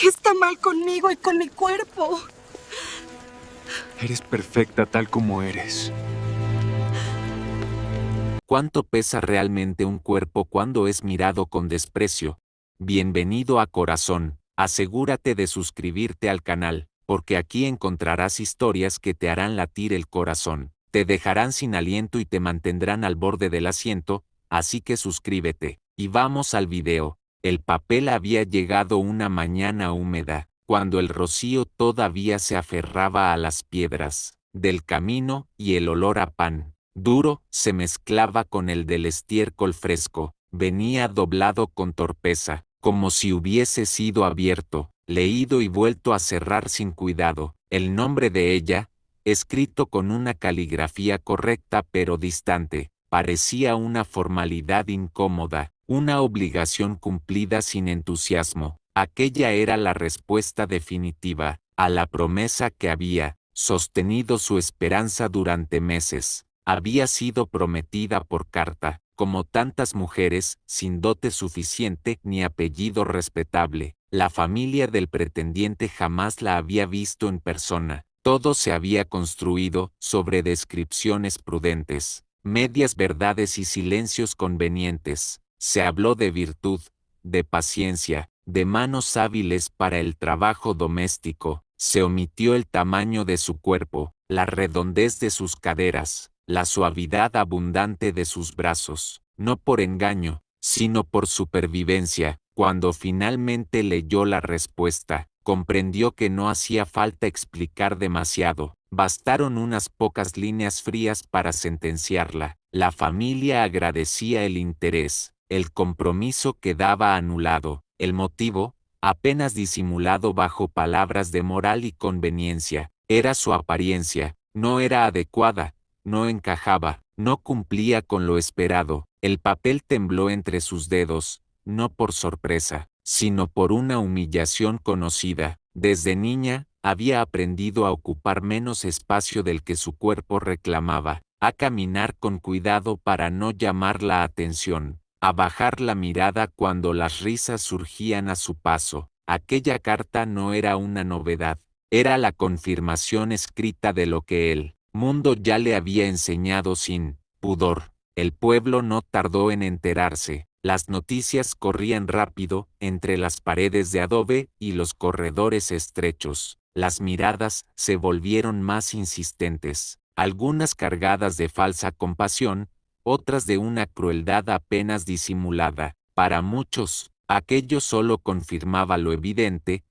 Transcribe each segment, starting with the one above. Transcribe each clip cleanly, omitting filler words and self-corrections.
¿Qué está mal conmigo y con mi cuerpo? Eres perfecta tal como eres. ¿Cuánto pesa realmente un cuerpo cuando es mirado con desprecio? Bienvenido a Corazón. Asegúrate de suscribirte al canal, porque aquí encontrarás historias que te harán latir el corazón, te dejarán sin aliento y te mantendrán al borde del asiento, así que suscríbete. Y vamos al video. El papel había llegado una mañana húmeda, cuando el rocío todavía se aferraba a las piedras del camino y el olor a pan duro se mezclaba con el del estiércol fresco. Venía doblado con torpeza, como si hubiese sido abierto, leído y vuelto a cerrar sin cuidado. El nombre de ella, escrito con una caligrafía correcta pero distante, parecía una formalidad incómoda, una obligación cumplida sin entusiasmo. Aquella era la respuesta definitiva a la promesa que había sostenido su esperanza durante meses. Había sido prometida por carta, como tantas mujeres, sin dote suficiente ni apellido respetable. La familia del pretendiente jamás la había visto en persona. Todo se había construido sobre descripciones prudentes, medias verdades y silencios convenientes. Se habló de virtud, de paciencia, de manos hábiles para el trabajo doméstico. Se omitió el tamaño de su cuerpo, la redondez de sus caderas, la suavidad abundante de sus brazos, no por engaño, sino por supervivencia. Cuando finalmente leyó la respuesta, comprendió que no hacía falta explicar demasiado, bastaron unas pocas líneas frías para sentenciarla. La familia agradecía el interés, el compromiso quedaba anulado, el motivo, apenas disimulado bajo palabras de moral y conveniencia, era su apariencia, no era adecuada, no encajaba, no cumplía con lo esperado. El papel tembló entre sus dedos, no por sorpresa, sino por una humillación conocida. Desde niña, había aprendido a ocupar menos espacio del que su cuerpo reclamaba, a caminar con cuidado para no llamar la atención, a bajar la mirada cuando las risas surgían a su paso. Aquella carta no era una novedad, era la confirmación escrita de lo que él mundo ya le había enseñado sin pudor. El pueblo no tardó en enterarse. Las noticias corrían rápido entre las paredes de adobe y los corredores estrechos. Las miradas se volvieron más insistentes, algunas cargadas de falsa compasión, otras de una crueldad apenas disimulada. Para muchos, aquello solo confirmaba lo evidente: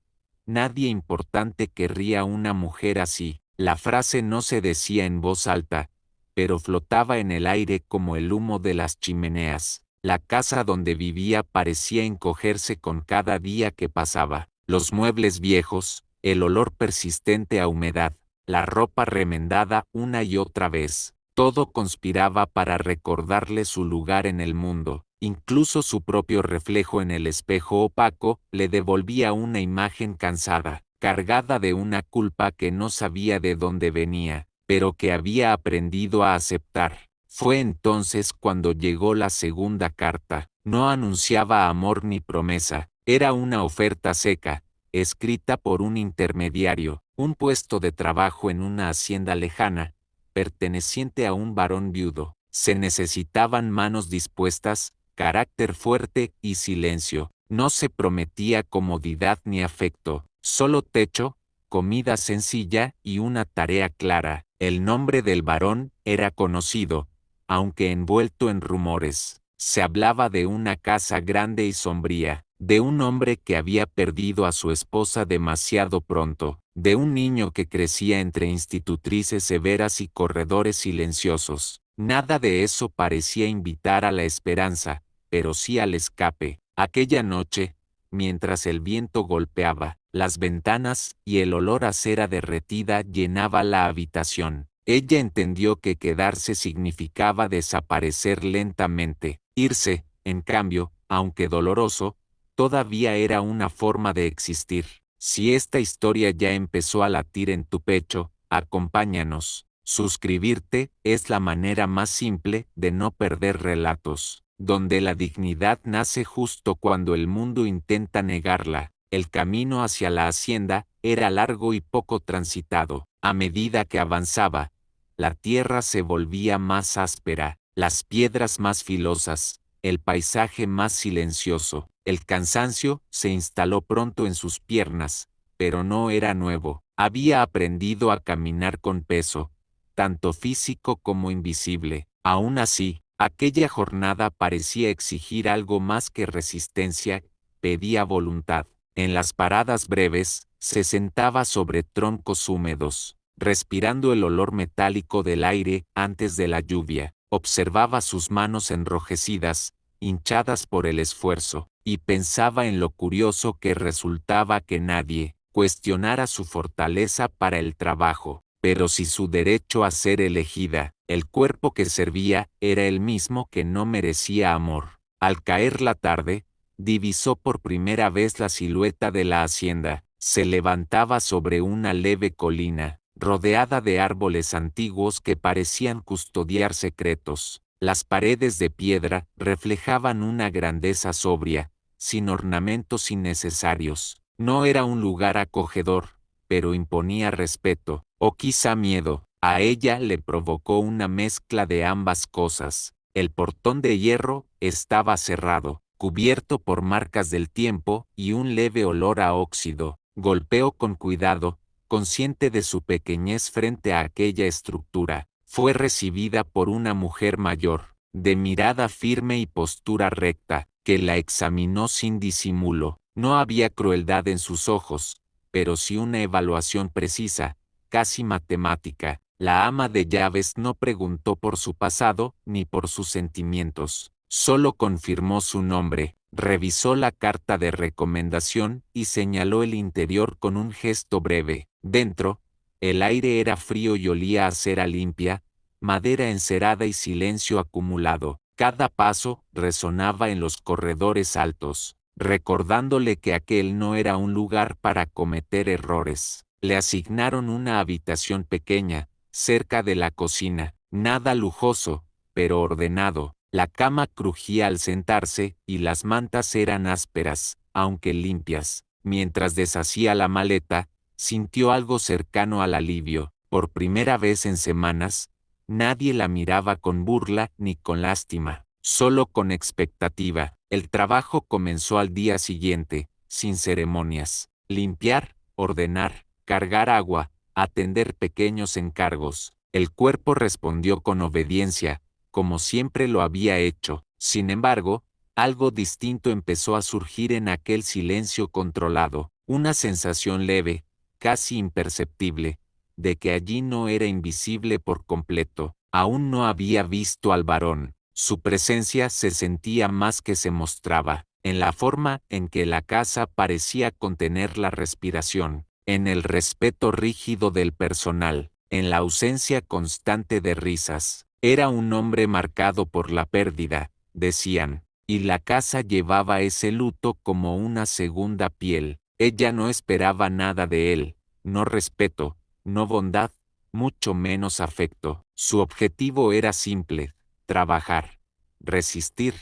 nadie importante querría una mujer así. La frase no se decía en voz alta, pero flotaba en el aire como el humo de las chimeneas. La casa donde vivía parecía encogerse con cada día que pasaba. Los muebles viejos, el olor persistente a humedad, la ropa remendada una y otra vez, todo conspiraba para recordarle su lugar en el mundo. Incluso su propio reflejo en el espejo opaco le devolvía una imagen cansada, cargada de una culpa que no sabía de dónde venía, pero que había aprendido a aceptar. Fue entonces cuando llegó la segunda carta. No anunciaba amor ni promesa, era una oferta seca, escrita por un intermediario, un puesto de trabajo en una hacienda lejana, perteneciente a un varón viudo. Se necesitaban manos dispuestas, carácter fuerte y silencio. No se prometía comodidad ni afecto, solo techo, comida sencilla y una tarea clara. El nombre del varón era conocido, aunque envuelto en rumores. Se hablaba de una casa grande y sombría, de un hombre que había perdido a su esposa demasiado pronto, de un niño que crecía entre institutrices severas y corredores silenciosos. Nada de eso parecía invitar a la esperanza, pero sí al escape. Aquella noche, mientras el viento golpeaba las ventanas y el olor a cera derretida llenaba la habitación, ella entendió que quedarse significaba desaparecer lentamente. Irse, en cambio, aunque doloroso, todavía era una forma de existir. Si esta historia ya empezó a latir en tu pecho, acompáñanos. Suscribirte es la manera más simple de no perder relatos, donde la dignidad nace justo cuando el mundo intenta negarla. El camino hacia la hacienda era largo y poco transitado. A medida que avanzaba, la tierra se volvía más áspera, las piedras más filosas, el paisaje más silencioso. El cansancio se instaló pronto en sus piernas, pero no era nuevo. Había aprendido a caminar con peso, tanto físico como invisible. Aún así, aquella jornada parecía exigir algo más que resistencia, pedía voluntad. En las paradas breves, se sentaba sobre troncos húmedos, respirando el olor metálico del aire antes de la lluvia. Observaba sus manos enrojecidas, hinchadas por el esfuerzo, y pensaba en lo curioso que resultaba que nadie cuestionara su fortaleza para el trabajo. Pero si su derecho a ser elegida, el cuerpo que servía, era el mismo que no merecía amor. Al caer la tarde, divisó por primera vez la silueta de la hacienda. Se levantaba sobre una leve colina, rodeada de árboles antiguos que parecían custodiar secretos. Las paredes de piedra reflejaban una grandeza sobria, sin ornamentos innecesarios. No era un lugar acogedor, pero imponía respeto, o quizá miedo. A ella le provocó una mezcla de ambas cosas. El portón de hierro estaba cerrado, cubierto por marcas del tiempo y un leve olor a óxido. Golpeó con cuidado, consciente de su pequeñez frente a aquella estructura. Fue recibida por una mujer mayor, de mirada firme y postura recta, que la examinó sin disimulo. No había crueldad en sus ojos, pero sí una evaluación precisa, casi matemática. La ama de llaves no preguntó por su pasado ni por sus sentimientos. Solo confirmó su nombre, revisó la carta de recomendación y señaló el interior con un gesto breve. Dentro, el aire era frío y olía a cera limpia, madera encerada y silencio acumulado. Cada paso resonaba en los corredores altos, recordándole que aquel no era un lugar para cometer errores. Le asignaron una habitación pequeña, cerca de la cocina, nada lujoso, pero ordenado. La cama crujía al sentarse y las mantas eran ásperas, aunque limpias. Mientras deshacía la maleta, sintió algo cercano al alivio. Por primera vez en semanas, nadie la miraba con burla ni con lástima, solo con expectativa. El trabajo comenzó al día siguiente, sin ceremonias. Limpiar, ordenar, cargar agua, atender pequeños encargos. El cuerpo respondió con obediencia, como siempre lo había hecho. Sin embargo, algo distinto empezó a surgir en aquel silencio controlado, una sensación leve, casi imperceptible, de que allí no era invisible por completo. Aún no había visto al varón. Su presencia se sentía más que se mostraba, en la forma en que la casa parecía contener la respiración, en el respeto rígido del personal, en la ausencia constante de risas. Era un hombre marcado por la pérdida, decían, y la casa llevaba ese luto como una segunda piel. Ella no esperaba nada de él, no respeto, no bondad, mucho menos afecto. Su objetivo era simple: trabajar, resistir,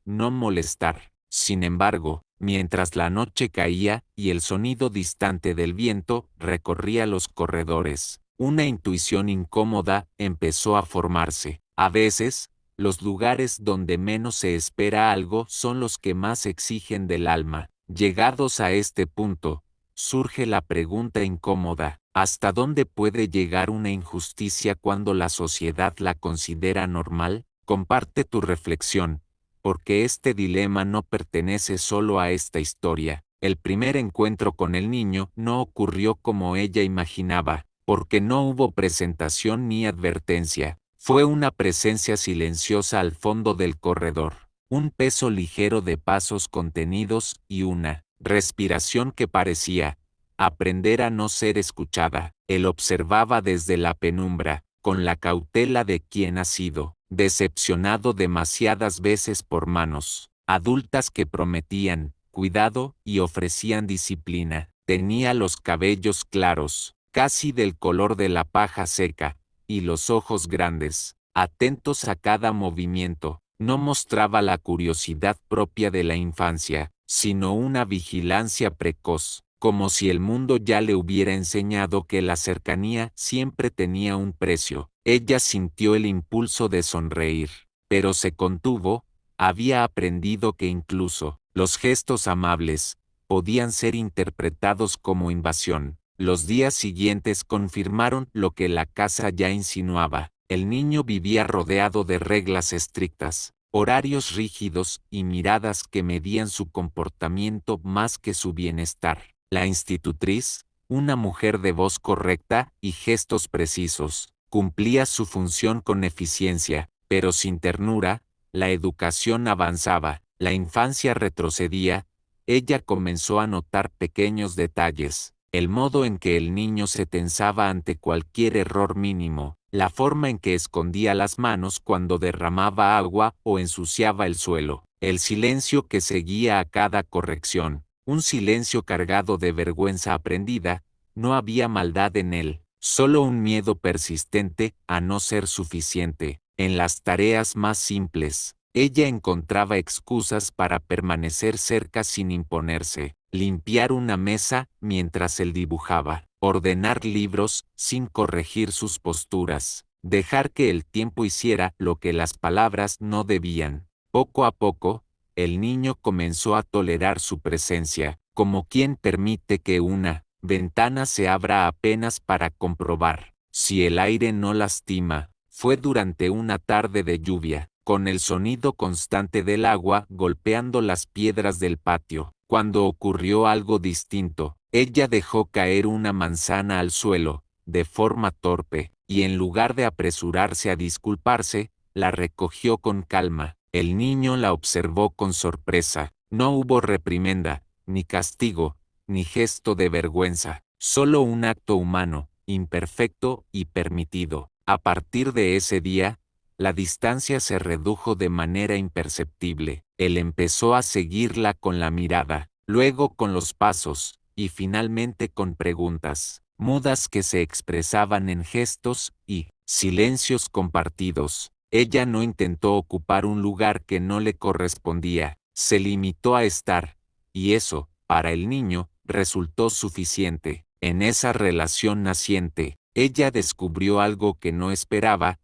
no molestar. Sin embargo, mientras la noche caía y el sonido distante del viento recorría los corredores, una intuición incómoda empezó a formarse. A veces, los lugares donde menos se espera algo son los que más exigen del alma. Llegados a este punto, surge la pregunta incómoda: ¿hasta dónde puede llegar una injusticia cuando la sociedad la considera normal? Comparte tu reflexión, porque este dilema no pertenece solo a esta historia. El primer encuentro con el niño no ocurrió como ella imaginaba, porque no hubo presentación ni advertencia. Fue una presencia silenciosa al fondo del corredor, un peso ligero de pasos contenidos y una respiración que parecía aprender a no ser escuchada. Él observaba desde la penumbra, con la cautela de quien ha sido decepcionado demasiadas veces por manos adultas que prometían cuidado y ofrecían disciplina. Tenía los cabellos claros, casi del color de la paja seca, y los ojos grandes, atentos a cada movimiento. No mostraba la curiosidad propia de la infancia, sino una vigilancia precoz, como si el mundo ya le hubiera enseñado que la cercanía siempre tenía un precio. Ella sintió el impulso de sonreír, pero se contuvo. Había aprendido que incluso los gestos amables podían ser interpretados como invasión. Los días siguientes confirmaron lo que la casa ya insinuaba. El niño vivía rodeado de reglas estrictas, horarios rígidos y miradas que medían su comportamiento más que su bienestar. La institutriz, una mujer de voz correcta y gestos precisos, cumplía su función con eficiencia, pero sin ternura. La educación avanzaba, la infancia retrocedía. Ella comenzó a notar pequeños detalles, el modo en que el niño se tensaba ante cualquier error mínimo, la forma en que escondía las manos cuando derramaba agua o ensuciaba el suelo, el silencio que seguía a cada corrección, un silencio cargado de vergüenza aprendida. No había maldad en él, solo un miedo persistente a no ser suficiente. En las tareas más simples, ella encontraba excusas para permanecer cerca sin imponerse, limpiar una mesa mientras él dibujaba, ordenar libros sin corregir sus posturas, dejar que el tiempo hiciera lo que las palabras no debían. Poco a poco, el niño comenzó a tolerar su presencia, como quien permite que una ventana se abra apenas para comprobar si el aire no lastima. Fue durante una tarde de lluvia, con el sonido constante del agua golpeando las piedras del patio, cuando ocurrió algo distinto. Ella dejó caer una manzana al suelo, de forma torpe, y en lugar de apresurarse a disculparse, la recogió con calma. El niño la observó con sorpresa. No hubo reprimenda, ni castigo, ni gesto de vergüenza, solo un acto humano, imperfecto y permitido. A partir de ese día, la distancia se redujo de manera imperceptible. Él empezó a seguirla con la mirada, luego con los pasos, y finalmente con preguntas, mudas que se expresaban en gestos y silencios compartidos. Ella no intentó ocupar un lugar que no le correspondía, se limitó a estar, y eso, para el niño, resultó suficiente. En esa relación naciente, ella descubrió algo que no esperaba: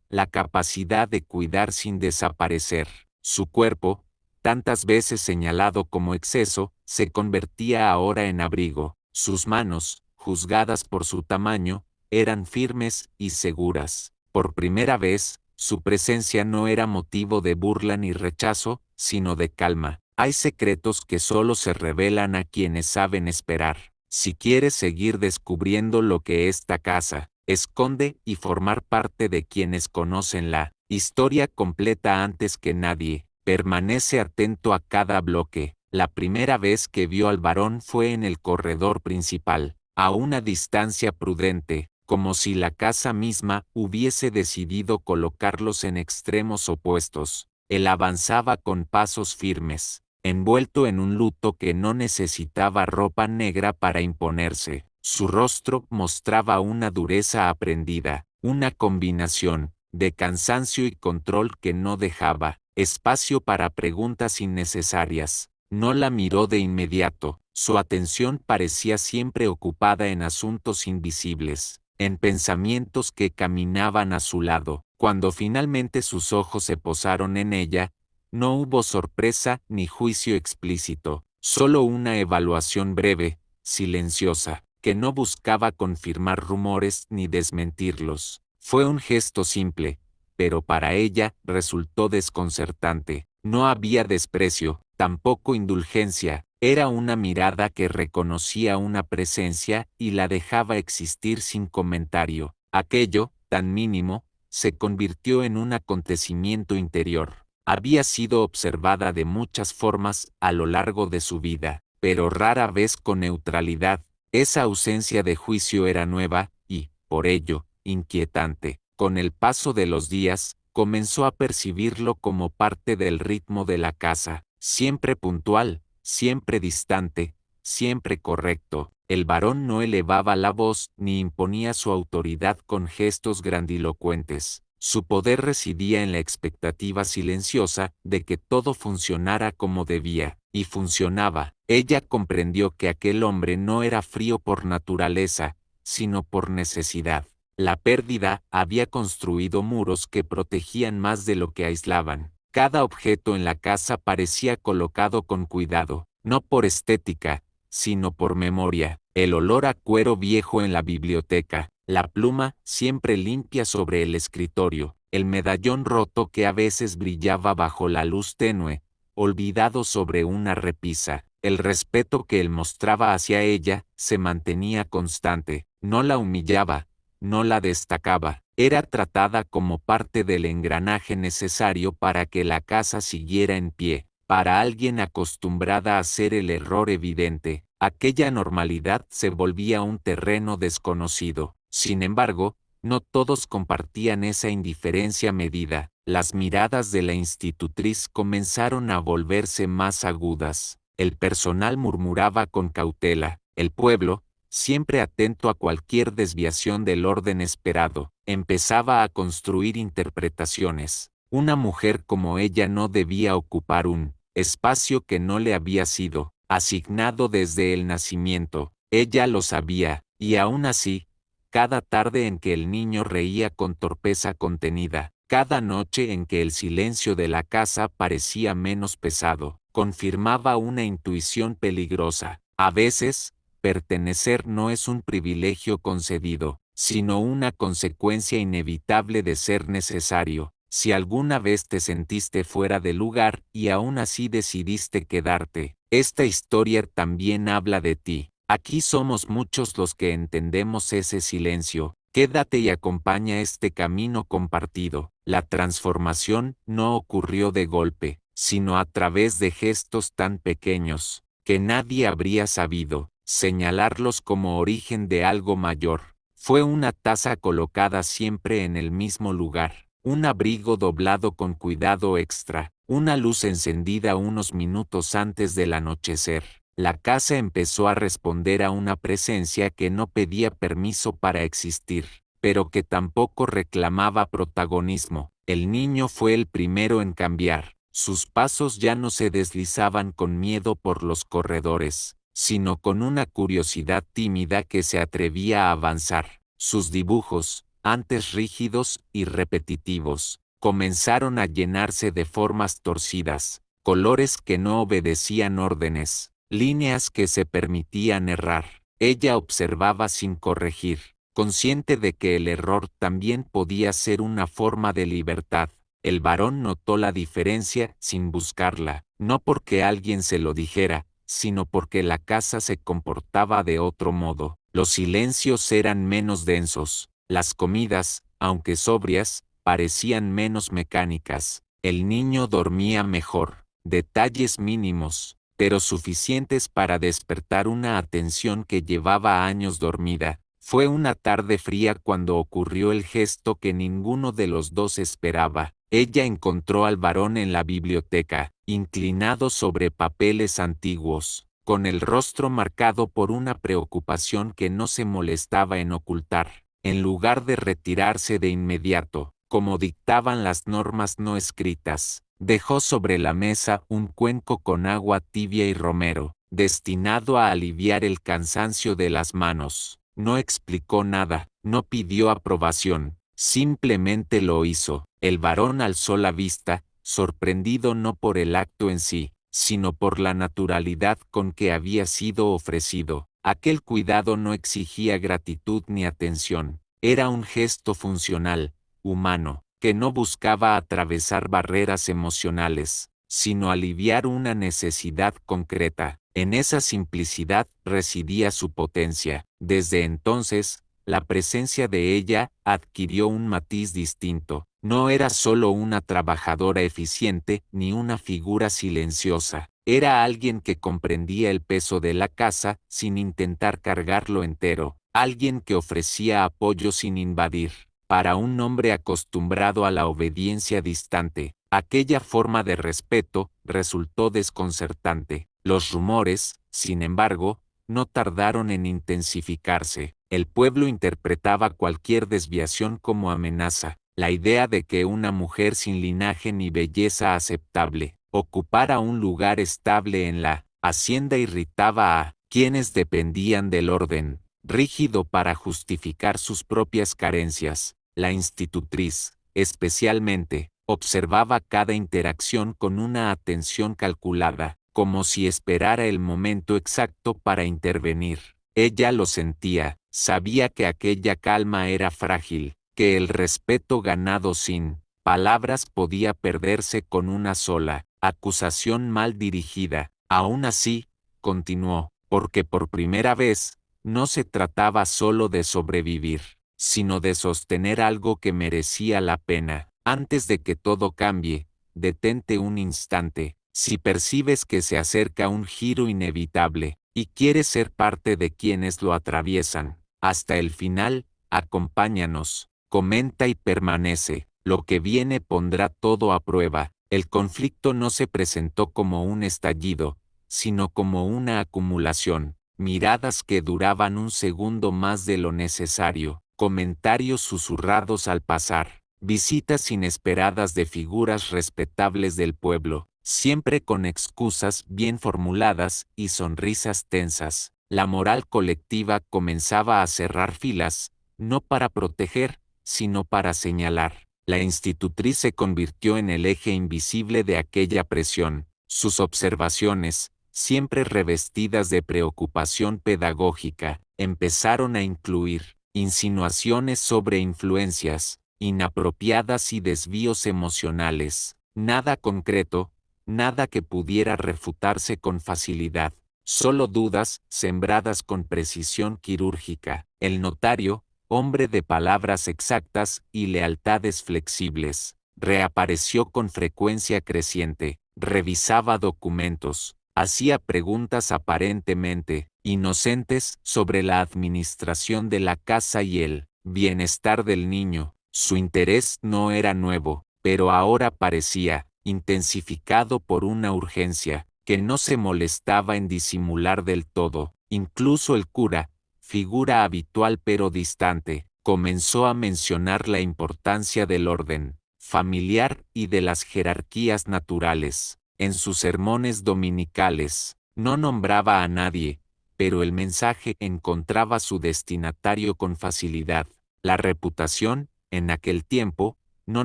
la capacidad de cuidar sin desaparecer. Su cuerpo, tantas veces señalado como exceso, se convertía ahora en abrigo. Sus manos, juzgadas por su tamaño, eran firmes y seguras. Por primera vez, su presencia no era motivo de burla ni rechazo, sino de calma. Hay secretos que solo se revelan a quienes saben esperar. Si quieres seguir descubriendo lo que esta casa esconde y formar parte de quienes conocen la historia completa antes que nadie, permanece atento a cada bloque. La primera vez que vio al varón fue en el corredor principal, a una distancia prudente, como si la casa misma hubiese decidido colocarlos en extremos opuestos. Él avanzaba con pasos firmes, envuelto en un luto que no necesitaba ropa negra para imponerse. Su rostro mostraba una dureza aprendida, una combinación de cansancio y control que no dejaba espacio para preguntas innecesarias. No la miró de inmediato, su atención parecía siempre ocupada en asuntos invisibles, en pensamientos que caminaban a su lado. Cuando finalmente sus ojos se posaron en ella, no hubo sorpresa ni juicio explícito, solo una evaluación breve, silenciosa, que no buscaba confirmar rumores ni desmentirlos. Fue un gesto simple, pero para ella resultó desconcertante. No había desprecio, tampoco indulgencia, era una mirada que reconocía una presencia y la dejaba existir sin comentario. Aquello, tan mínimo, se convirtió en un acontecimiento interior. Había sido observada de muchas formas a lo largo de su vida, pero rara vez con neutralidad. Esa ausencia de juicio era nueva y, por ello, inquietante. Con el paso de los días, comenzó a percibirlo como parte del ritmo de la casa, siempre puntual, siempre distante, siempre correcto. El varón no elevaba la voz ni imponía su autoridad con gestos grandilocuentes. Su poder residía en la expectativa silenciosa de que todo funcionara como debía, y funcionaba. Ella comprendió que aquel hombre no era frío por naturaleza, sino por necesidad. La pérdida había construido muros que protegían más de lo que aislaban. Cada objeto en la casa parecía colocado con cuidado, no por estética, sino por memoria. El olor a cuero viejo en la biblioteca, la pluma siempre limpia sobre el escritorio, el medallón roto que a veces brillaba bajo la luz tenue, olvidado sobre una repisa. El respeto que él mostraba hacia ella se mantenía constante, no la humillaba, no la destacaba, era tratada como parte del engranaje necesario para que la casa siguiera en pie. Para alguien acostumbrada a hacer el error evidente, aquella normalidad se volvía un terreno desconocido. Sin embargo, no todos compartían esa indiferencia medida. Las miradas de la institutriz comenzaron a volverse más agudas. El personal murmuraba con cautela. El pueblo, siempre atento a cualquier desviación del orden esperado, empezaba a construir interpretaciones. Una mujer como ella no debía ocupar un espacio que no le había sido asignado desde el nacimiento. Ella lo sabía, y aún así, cada tarde en que el niño reía con torpeza contenida, cada noche en que el silencio de la casa parecía menos pesado, confirmaba una intuición peligrosa. A veces, pertenecer no es un privilegio concedido, sino una consecuencia inevitable de ser necesario. Si alguna vez te sentiste fuera de lugar y aún así decidiste quedarte, esta historia también habla de ti. Aquí somos muchos los que entendemos ese silencio. Quédate y acompaña este camino compartido. La transformación no ocurrió de golpe, sino a través de gestos tan pequeños, que nadie habría sabido señalarlos como origen de algo mayor. Fue una taza colocada siempre en el mismo lugar, un abrigo doblado con cuidado extra, una luz encendida unos minutos antes del anochecer. La casa empezó a responder a una presencia que no pedía permiso para existir, pero que tampoco reclamaba protagonismo. El niño fue el primero en cambiar. Sus pasos ya no se deslizaban con miedo por los corredores, sino con una curiosidad tímida que se atrevía a avanzar. Sus dibujos, antes rígidos y repetitivos, comenzaron a llenarse de formas torcidas, colores que no obedecían órdenes, líneas que se permitían errar. Ella observaba sin corregir, consciente de que el error también podía ser una forma de libertad. El varón notó la diferencia sin buscarla, no porque alguien se lo dijera, sino porque la casa se comportaba de otro modo. Los silencios eran menos densos, las comidas, aunque sobrias, parecían menos mecánicas. El niño dormía mejor, detalles mínimos, pero suficientes para despertar una atención que llevaba años dormida. Fue una tarde fría cuando ocurrió el gesto que ninguno de los dos esperaba. Ella encontró al varón en la biblioteca, inclinado sobre papeles antiguos, con el rostro marcado por una preocupación que no se molestaba en ocultar. En lugar de retirarse de inmediato, como dictaban las normas no escritas, dejó sobre la mesa un cuenco con agua tibia y romero, destinado a aliviar el cansancio de las manos. No explicó nada, no pidió aprobación, simplemente lo hizo. El varón alzó la vista, sorprendido no por el acto en sí, sino por la naturalidad con que había sido ofrecido. Aquel cuidado no exigía gratitud ni atención, era un gesto funcional, humano, que no buscaba atravesar barreras emocionales, sino aliviar una necesidad concreta. En esa simplicidad residía su potencia. Desde entonces, la presencia de ella adquirió un matiz distinto. No era solo una trabajadora eficiente ni una figura silenciosa. Era alguien que comprendía el peso de la casa sin intentar cargarlo entero. Alguien que ofrecía apoyo sin invadir. Para un hombre acostumbrado a la obediencia distante, aquella forma de respeto resultó desconcertante. Los rumores, sin embargo, no tardaron en intensificarse. El pueblo interpretaba cualquier desviación como amenaza. La idea de que una mujer sin linaje ni belleza aceptable ocupara un lugar estable en la hacienda irritaba a quienes dependían del orden rígido para justificar sus propias carencias. La institutriz, especialmente, observaba cada interacción con una atención calculada, como si esperara el momento exacto para intervenir. Ella lo sentía, sabía que aquella calma era frágil, que el respeto ganado sin palabras podía perderse con una sola acusación mal dirigida. Aún así, continuó, porque por primera vez, no se trataba solo de sobrevivir, sino de sostener algo que merecía la pena. Antes de que todo cambie, detente un instante. Si percibes que se acerca un giro inevitable, y quieres ser parte de quienes lo atraviesan, hasta el final, acompáñanos, comenta y permanece. Lo que viene pondrá todo a prueba. El conflicto no se presentó como un estallido, sino como una acumulación. Miradas que duraban un segundo más de lo necesario, comentarios susurrados al pasar, visitas inesperadas de figuras respetables del pueblo, siempre con excusas bien formuladas y sonrisas tensas. La moral colectiva comenzaba a cerrar filas, no para proteger, sino para señalar. La institutriz se convirtió en el eje invisible de aquella presión. Sus observaciones, siempre revestidas de preocupación pedagógica, empezaron a incluir insinuaciones sobre influencias inapropiadas y desvíos emocionales. Nada concreto, nada que pudiera refutarse con facilidad, solo dudas sembradas con precisión quirúrgica. El notario, hombre de palabras exactas y lealtades flexibles, reapareció con frecuencia creciente, revisaba documentos, hacía preguntas aparentemente inocentes sobre la administración de la casa y el bienestar del niño. Su interés no era nuevo, pero ahora parecía intensificado por una urgencia que no se molestaba en disimular del todo. Incluso el cura, figura habitual pero distante, comenzó a mencionar la importancia del orden familiar y de las jerarquías naturales. En sus sermones dominicales, no nombraba a nadie, pero el mensaje encontraba su destinatario con facilidad. La reputación, en aquel tiempo, no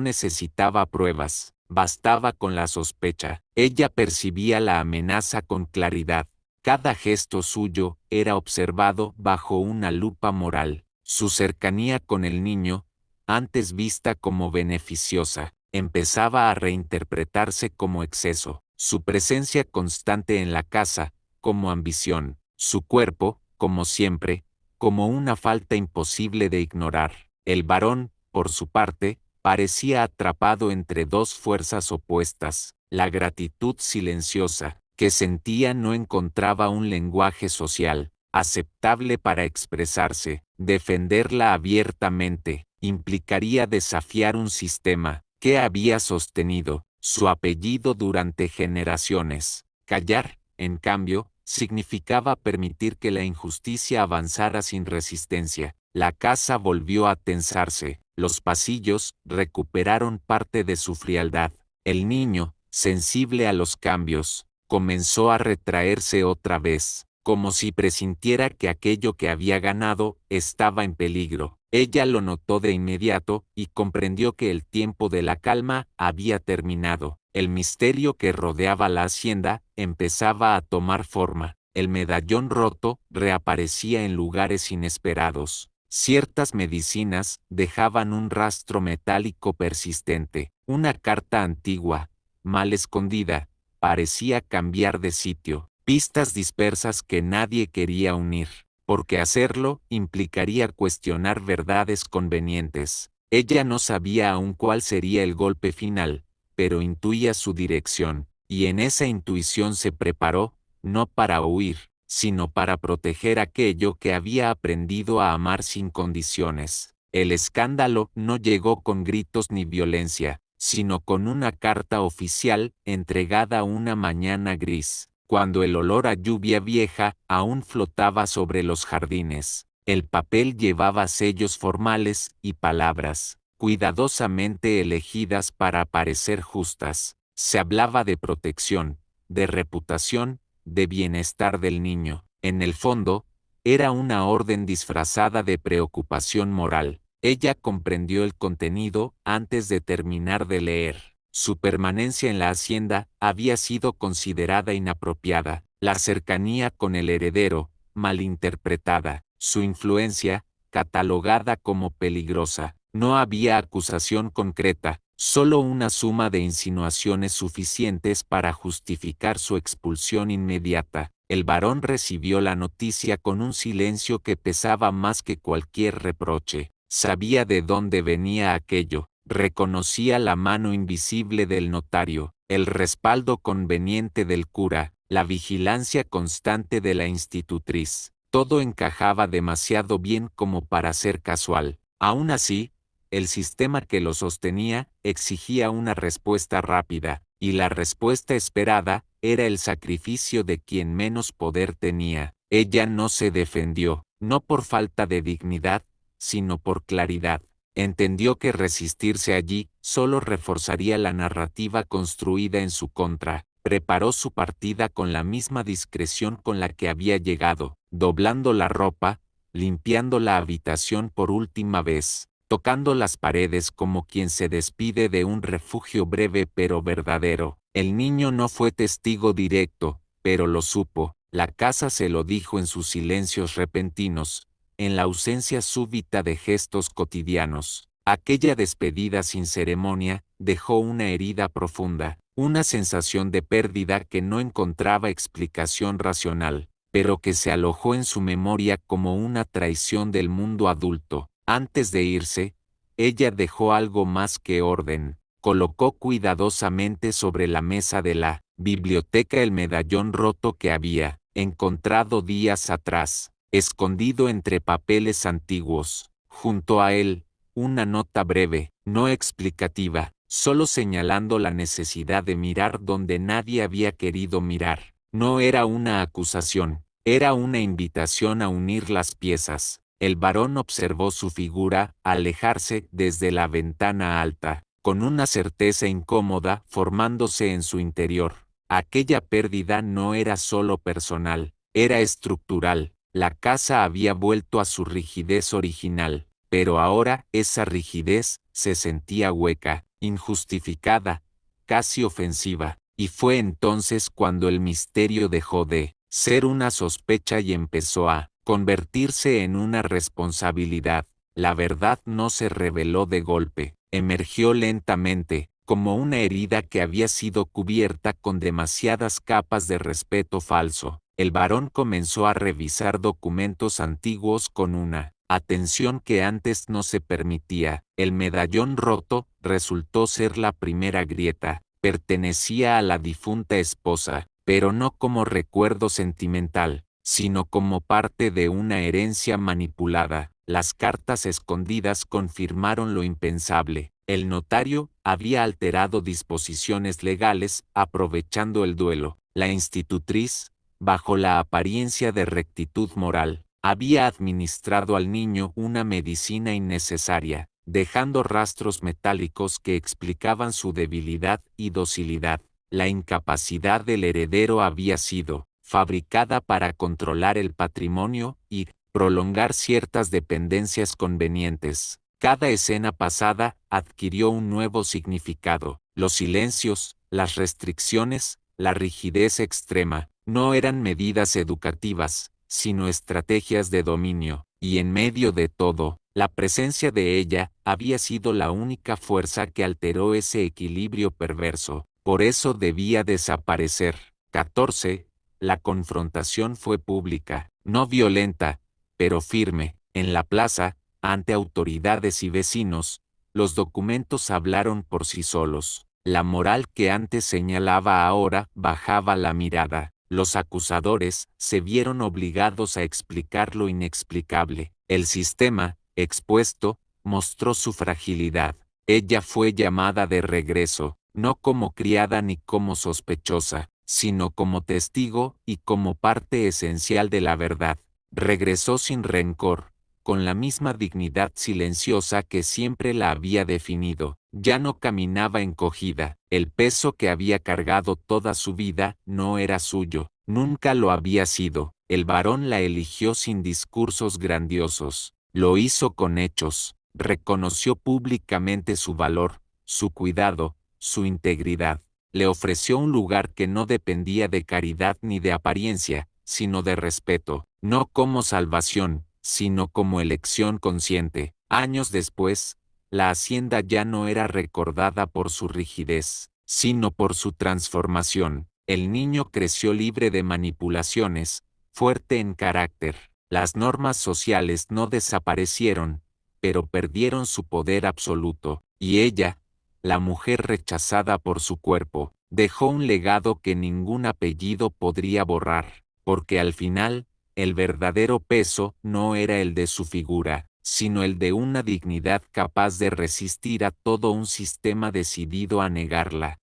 necesitaba pruebas, bastaba con la sospecha. Ella percibía la amenaza con claridad. Cada gesto suyo era observado bajo una lupa moral. Su cercanía con el niño, antes vista como beneficiosa, empezaba a reinterpretarse como exceso. Su presencia constante en la casa, como ambición. Su cuerpo, como siempre, como una falta imposible de ignorar. El varón, por su parte, parecía atrapado entre dos fuerzas opuestas. La gratitud silenciosa que sentía no encontraba un lenguaje social aceptable para expresarse. Defenderla abiertamente implicaría desafiar un sistema que había sostenido su apellido durante generaciones. Callar, en cambio, significaba permitir que la injusticia avanzara sin resistencia. La casa volvió a tensarse, los pasillos recuperaron parte de su frialdad. El niño, sensible a los cambios, comenzó a retraerse otra vez, como si presintiera que aquello que había ganado estaba en peligro. Ella lo notó de inmediato y comprendió que el tiempo de la calma había terminado. El misterio que rodeaba la hacienda empezaba a tomar forma. El medallón roto reaparecía en lugares inesperados. Ciertas medicinas dejaban un rastro metálico persistente. Una carta antigua, mal escondida, parecía cambiar de sitio. Pistas dispersas que nadie quería unir, porque hacerlo implicaría cuestionar verdades convenientes. Ella no sabía aún cuál sería el golpe final, pero intuía su dirección, y en esa intuición se preparó, no para huir, sino para proteger aquello que había aprendido a amar sin condiciones. El escándalo no llegó con gritos ni violencia, sino con una carta oficial entregada una mañana gris, cuando el olor a lluvia vieja aún flotaba sobre los jardines. El papel llevaba sellos formales y palabras. cuidadosamente elegidas para parecer justas. Se hablaba de protección, de reputación, de bienestar del niño. En el fondo, era una orden disfrazada de preocupación moral. Ella comprendió el contenido antes de terminar de leer. Su permanencia en la hacienda había sido considerada inapropiada, la cercanía con el heredero, malinterpretada, su influencia, catalogada como peligrosa. No había acusación concreta, solo una suma de insinuaciones suficientes para justificar su expulsión inmediata. El varón recibió la noticia con un silencio que pesaba más que cualquier reproche. Sabía de dónde venía aquello, reconocía la mano invisible del notario, el respaldo conveniente del cura, la vigilancia constante de la institutriz. Todo encajaba demasiado bien como para ser casual. Aún así, el sistema que lo sostenía exigía una respuesta rápida, y la respuesta esperada era el sacrificio de quien menos poder tenía. Ella no se defendió, no por falta de dignidad, sino por claridad. Entendió que resistirse allí solo reforzaría la narrativa construida en su contra. Preparó su partida con la misma discreción con la que había llegado, doblando la ropa, limpiando la habitación por última vez, tocando las paredes como quien se despide de un refugio breve pero verdadero. El niño no fue testigo directo, pero lo supo. La casa se lo dijo en sus silencios repentinos, en la ausencia súbita de gestos cotidianos. Aquella despedida sin ceremonia dejó una herida profunda, una sensación de pérdida que no encontraba explicación racional, pero que se alojó en su memoria como una traición del mundo adulto. Antes de irse, ella dejó algo más que orden. Colocó cuidadosamente sobre la mesa de la biblioteca el medallón roto que había encontrado días atrás, escondido entre papeles antiguos. Junto a él, una nota breve, no explicativa, solo señalando la necesidad de mirar donde nadie había querido mirar. No era una acusación, era una invitación a unir las piezas. El varón observó su figura alejarse desde la ventana alta, con una certeza incómoda formándose en su interior. Aquella pérdida no era solo personal, era estructural. La casa había vuelto a su rigidez original, pero ahora esa rigidez se sentía hueca, injustificada, casi ofensiva, y fue entonces cuando el misterio dejó de ser una sospecha y empezó a convertirse en una responsabilidad. La verdad no se reveló de golpe, emergió lentamente, como una herida que había sido cubierta con demasiadas capas de respeto falso. El varón comenzó a revisar documentos antiguos con una atención que antes no se permitía. El medallón roto resultó ser la primera grieta. Pertenecía a la difunta esposa, pero no como recuerdo sentimental, sino como parte de una herencia manipulada. Las cartas escondidas confirmaron lo impensable. El notario había alterado disposiciones legales aprovechando el duelo. La institutriz, bajo la apariencia de rectitud moral, había administrado al niño una medicina innecesaria, dejando rastros metálicos que explicaban su debilidad y docilidad. La incapacidad del heredero había sido fabricada para controlar el patrimonio y prolongar ciertas dependencias convenientes. Cada escena pasada adquirió un nuevo significado. Los silencios, las restricciones, la rigidez extrema, no eran medidas educativas, sino estrategias de dominio, y en medio de todo, la presencia de ella había sido la única fuerza que alteró ese equilibrio perverso. Por eso debía desaparecer. 14. La confrontación fue pública, no violenta, pero firme. En la plaza, ante autoridades y vecinos, los documentos hablaron por sí solos. La moral que antes señalaba ahora bajaba la mirada. Los acusadores se vieron obligados a explicar lo inexplicable. El sistema, expuesto, mostró su fragilidad. Ella fue llamada de regreso, no como criada ni como sospechosa, sino como testigo y como parte esencial de la verdad. Regresó sin rencor, con la misma dignidad silenciosa que siempre la había definido. Ya no caminaba encogida. El peso que había cargado toda su vida no era suyo, nunca lo había sido. El varón la eligió sin discursos grandiosos. Lo hizo con hechos. Reconoció públicamente su valor, su cuidado, su integridad. Le ofreció un lugar que no dependía de caridad ni de apariencia, sino de respeto, no como salvación, sino como elección consciente. Años después, la hacienda ya no era recordada por su rigidez, sino por su transformación. El niño creció libre de manipulaciones, fuerte en carácter. Las normas sociales no desaparecieron, pero perdieron su poder absoluto, y ella, la mujer rechazada por su cuerpo, dejó un legado que ningún apellido podría borrar, porque al final, el verdadero peso no era el de su figura, sino el de una dignidad capaz de resistir a todo un sistema decidido a negarla.